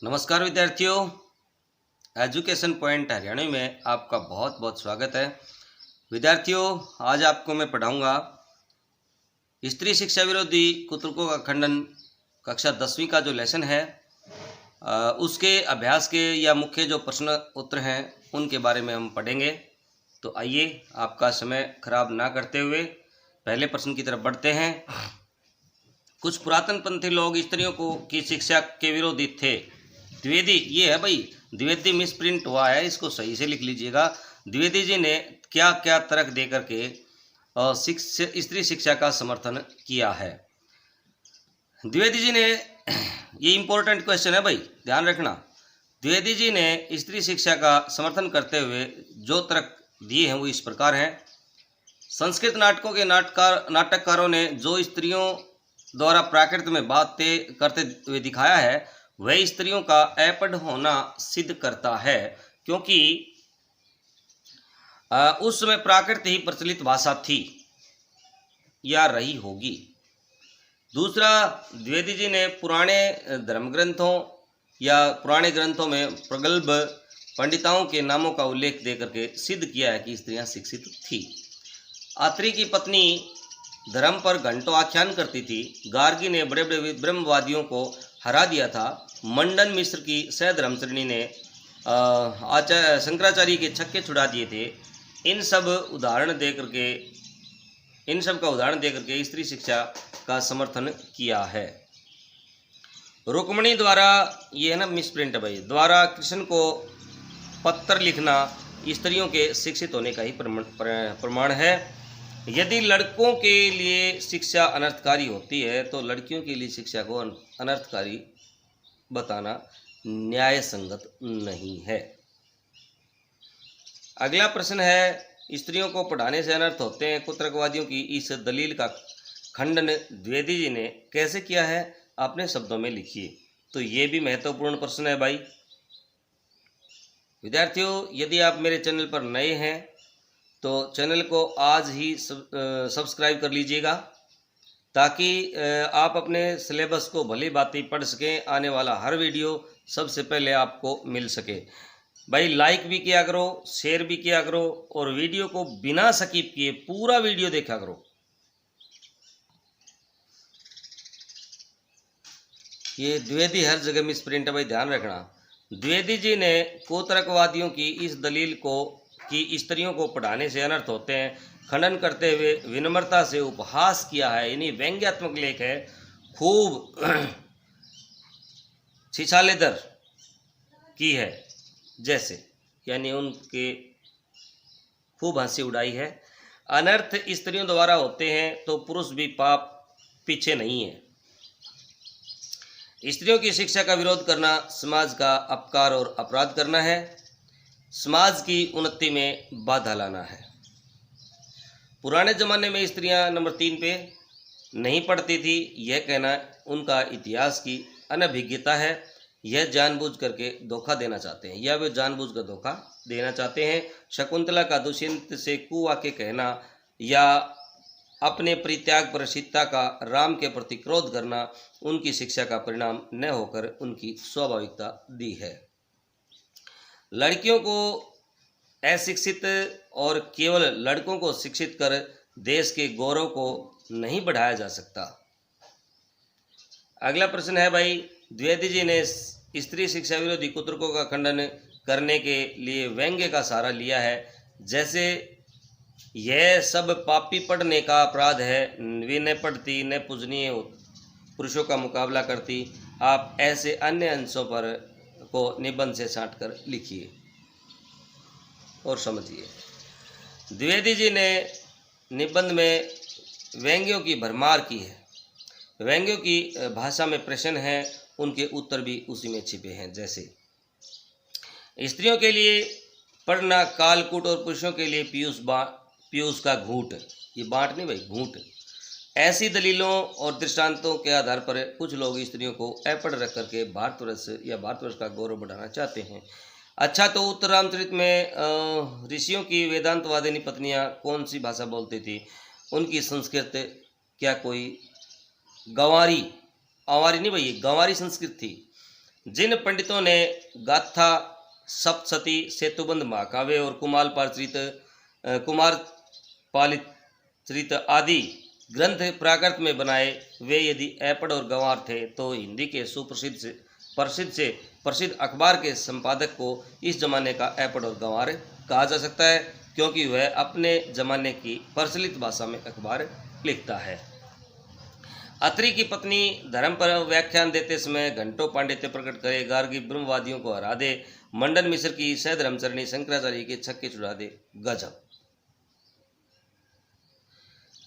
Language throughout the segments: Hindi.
नमस्कार विद्यार्थियों, एजुकेशन पॉइंट हरियाणा में आपका बहुत बहुत स्वागत है। विद्यार्थियों, आज आपको मैं पढ़ाऊंगा स्त्री शिक्षा विरोधी कुतर्कों का खंडन कक्षा 10वीं का जो लेसन है उसके अभ्यास के या मुख्य जो प्रश्न उत्तर हैं उनके बारे में हम पढ़ेंगे। तो आइए, आपका समय खराब ना करते हुए पहले प्रश्न की तरफ बढ़ते हैं। कुछ पुरातन पंथी लोग स्त्रियों को की शिक्षा के विरोधी थे। द्विवेदी, ये है भाई, द्विवेदी मिसप्रिंट हुआ है, इसको सही से लिख लीजिएगा। द्विवेदी जी ने क्या क्या तर्क दे करके स्त्री शिक्षा का समर्थन किया है। द्विवेदी जी ने, ये इंपॉर्टेंट क्वेश्चन है भाई, ध्यान रखना। द्विवेदी जी ने स्त्री शिक्षा का समर्थन करते हुए जो तर्क दिए हैं वो इस प्रकार हैं। संस्कृत नाटकों के नाटककारों ने जो स्त्रियों द्वारा प्राकृत में बातें करते हुए दिखाया है वह स्त्रियों का अपढ़ होना सिद्ध करता है, क्योंकि उस समय प्राकृत ही प्रचलित भाषा थी या रही होगी। दूसरा, द्विवेदी जी ने पुराने धर्म ग्रंथों या पुराने ग्रंथों में प्रगल्भ पंडिताओं के नामों का उल्लेख देकर के सिद्ध किया है कि स्त्रियां शिक्षित थी। आत्री की पत्नी धर्म पर घंटों आख्यान करती थी। गार्गी ने बड़े बड़े ब्रह्मवादियों को हरा दिया था। मंडन मिश्र की सहधर्मचरणी ने आचार्य शंकराचार्य के छक्के छुड़ा दिए थे। इन सब का उदाहरण देकर के स्त्री शिक्षा का समर्थन किया है। रुक्मणी द्वारा, ये है ना मिसप्रिंट भाई, द्वारा कृष्ण को पत्र लिखना स्त्रियों के शिक्षित होने का ही प्रमाण है। यदि लड़कों के लिए शिक्षा अनर्थकारी होती है तो लड़कियों के लिए शिक्षा को अनर्थकारी बताना न्याय संगत नहीं है। अगला प्रश्न है, स्त्रियों को पढ़ाने से अनर्थ होते हैं कुतर्कवादियों की इस दलील का खंडन द्विवेदी जी ने कैसे किया है, अपने शब्दों में लिखिए। तो ये भी महत्वपूर्ण प्रश्न है भाई। विद्यार्थियों, यदि आप मेरे चैनल पर नए हैं तो चैनल को आज ही सब्सक्राइब कर लीजिएगा, ताकि आप अपने सिलेबस को भली भांति पढ़ सकें। आने वाला हर वीडियो सबसे पहले आपको मिल सके। भाई लाइक भी किया करो, शेयर भी किया करो और वीडियो को बिना स्किप किए पूरा वीडियो देखा करो। ये द्विवेदी हर जगह मिसप्रिंट है भाई, ध्यान रखना। द्विवेदी जी ने कुतर्कवादियों की इस दलील को कि स्त्रियों को पढ़ाने से अनर्थ होते हैं खंडन करते हुए विनम्रता से उपहास किया है। यानी व्यंग्यात्मक लेख है, खूब छिछालेदर की है जैसे, यानी उनके खूब हंसी उड़ाई है। अनर्थ स्त्रियों द्वारा होते हैं तो पुरुष भी पाप पीछे नहीं है। स्त्रियों की शिक्षा का विरोध करना समाज का अपकार और अपराध करना है, समाज की उन्नति में बाधा लाना है। पुराने ज़माने में स्त्रियां नंबर 3 पे नहीं पढ़ती थी, यह कहना उनका इतिहास की अनभिज्ञता है। यह जानबूझ करके धोखा देना चाहते हैं, या वे जानबूझ कर धोखा देना चाहते हैं। शकुंतला का दुष्यंत से कुवाक्य कहना या अपने परित्याग पर सीता का राम के प्रति क्रोध करना उनकी शिक्षा का परिणाम न होकर उनकी स्वाभाविकता दी है। लड़कियों को अशिक्षित और केवल लड़कों को शिक्षित कर देश के गौरव को नहीं बढ़ाया जा सकता। अगला प्रश्न है भाई, द्विवेदी जी ने स्त्री शिक्षा विरोधी कुतर्कों का खंडन करने के लिए व्यंग्य का सहारा लिया है, जैसे यह सब पापी पढ़ने का अपराध है, वे न पढ़ती न पूजनीय पुरुषों का मुकाबला करती। आप ऐसे अन्य अंशों पर को निबंध से छांट कर लिखिए और समझिए। द्विवेदी जी ने निबंध में व्यंग्यों की भरमार की है। व्यंग्यों की भाषा में प्रश्न हैं, उनके उत्तर भी उसी में छिपे हैं। जैसे स्त्रियों के लिए पढ़ना कालकूट और पुरुषों के लिए पीयूष का घूंट, ये बांट नहीं भाई, घूंट। ऐसी दलीलों और दृष्टांतों के आधार पर कुछ लोग स्त्रियों को अपढ़ रख करके भारतवर्ष या भारतवर्ष का गौरव बढ़ाना चाहते हैं। अच्छा, तो उत्तर रामचरित में ऋषियों की वेदांतवादिनी पत्नियां कौन सी भाषा बोलती थी? उनकी संस्कृत क्या कोई गंवारी, आवारी नहीं भाई, गंवारी संस्कृत थी। जिन पंडितों ने गाथा, सप्तशती, सेतुबंध महाकाव्य और कुमार पालित आदि ग्रंथ प्राकृत में बनाए, वे यदि ऐपड़ और गंवार थे तो हिंदी के प्रसिद्ध अखबार के संपादक को इस जमाने का ऐपड़ और गंवार कहा जा सकता है, क्योंकि वह अपने जमाने की प्रचलित भाषा में अखबार लिखता है। अत्रि की पत्नी धर्म पर व्याख्यान देते समय घंटों पांडित्य प्रकट करे, गार्गी ब्रह्मवादियों को हरा दे, मंडन मिश्र की सहधर्मचरणी शंकराचार्य के छक्के छुड़ा दे। गजब।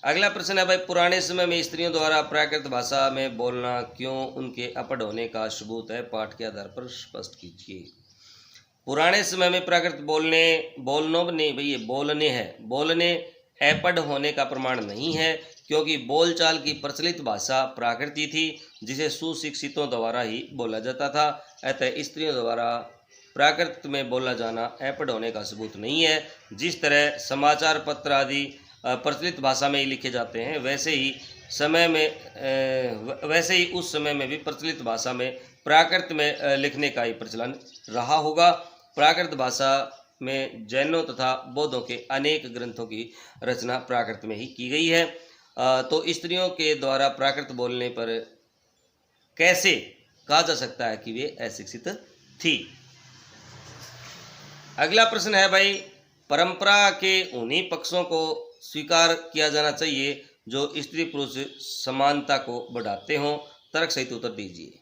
अगला प्रश्न है भाई, पुराने समय में स्त्रियों द्वारा प्राकृत भाषा में बोलना क्यों उनके अपढ़ होने का सबूत है? पाठ के आधार पर स्पष्ट कीजिए। पुराने समय में प्राकृत बोलने अपढ़ होने का प्रमाण नहीं है, क्योंकि बोलचाल की प्रचलित भाषा प्राकृति थी, जिसे सुशिक्षितों द्वारा ही बोला जाता था। अतः स्त्रियों द्वारा प्राकृत में बोला जाना अपढ़ होने का सबूत नहीं है। जिस तरह समाचार पत्र आदि प्रचलित भाषा में ही लिखे जाते हैं, वैसे ही उस समय में भी प्रचलित भाषा में प्राकृत में लिखने का ही प्रचलन रहा होगा। प्राकृत भाषा में जैनों तथा बौद्धों के अनेक ग्रंथों की रचना प्राकृत में ही की गई है। तो स्त्रियों के द्वारा प्राकृत बोलने पर कैसे कहा जा सकता है कि वे अशिक्षित थी? अगला प्रश्न है भाई, परंपरा के उन्हीं पक्षों को स्वीकार किया जाना चाहिए जो स्त्री पुरुष समानता को बढ़ाते हों। तर्क सहित उत्तर दीजिए।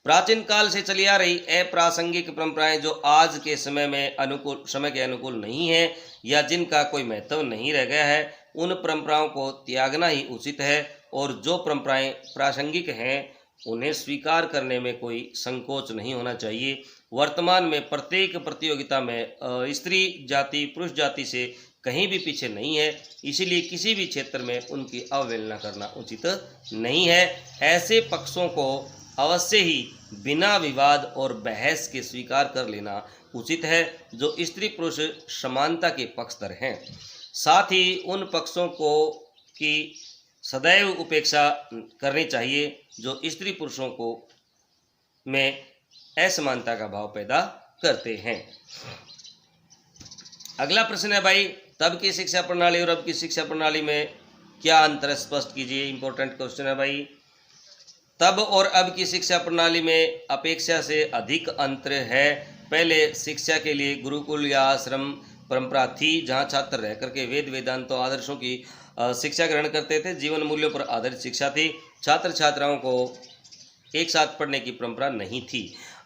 प्राचीन काल से चली आ रही अप्रासंगिक परंपराएं जो आज के समय के अनुकूल नहीं है या जिनका कोई महत्व नहीं रह गया है, उन परंपराओं को त्यागना ही उचित है, और जो परंपराएं प्रासंगिक हैं उन्हें स्वीकार करने में कोई संकोच नहीं होना चाहिए। वर्तमान में प्रत्येक प्रतियोगिता में स्त्री जाति पुरुष जाति से कहीं भी पीछे नहीं है, इसीलिए किसी भी क्षेत्र में उनकी अवहेलना करना उचित नहीं है। ऐसे पक्षों को अवश्य ही बिना विवाद और बहस के स्वीकार कर लेना उचित है जो स्त्री पुरुष समानता के पक्षधर हैं। साथ ही उन पक्षों को की सदैव उपेक्षा करनी चाहिए जो स्त्री पुरुषों को में असमानता का भाव पैदा करते हैं। अगला प्रश्न है भाई, तब की शिक्षा प्रणाली और अब की शिक्षा प्रणाली में क्या अंतर है? स्पष्ट कीजिए। इंपॉर्टेंट क्वेश्चन है भाई। तब और अब की शिक्षा प्रणाली में अपेक्षा से अधिक अंतर है। पहले शिक्षा के लिए गुरुकुल या आश्रम परंपरा थी, जहां छात्र रह करके वेद वेदांतों आदर्शों की शिक्षा ग्रहण करते थे। जीवन मूल्यों पर आधारित शिक्षा थी। छात्र छात्राओं को एक साथ पढ़ने की परंपरा नहीं थी।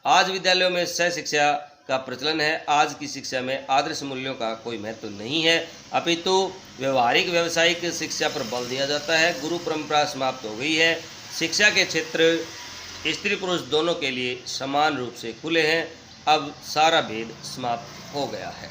आज विद्यालयों में सह शिक्षा का प्रचलन है। आज की शिक्षा में आदर्श मूल्यों का कोई महत्व नहीं है, अपितु व्यवहारिक व्यावसायिक शिक्षा पर बल दिया जाता है। गुरु परंपरा समाप्त हो गई है। शिक्षा के क्षेत्र स्त्री पुरुष दोनों के लिए समान रूप से खुले हैं। अब सारा भेद समाप्त हो गया है।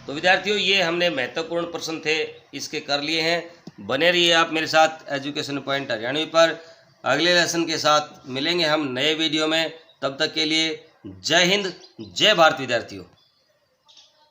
तो विद्यार्थियों, ये हमने महत्वपूर्ण प्रश्न थे, इसके कर लिए हैं। बने रहिए आप मेरे साथ एजुकेशन पॉइंट हरियाणवी पर। अगले लेसन के साथ मिलेंगे हम नए वीडियो में। तब तक के लिए जय हिंद, जय भारत विद्यार्थियों।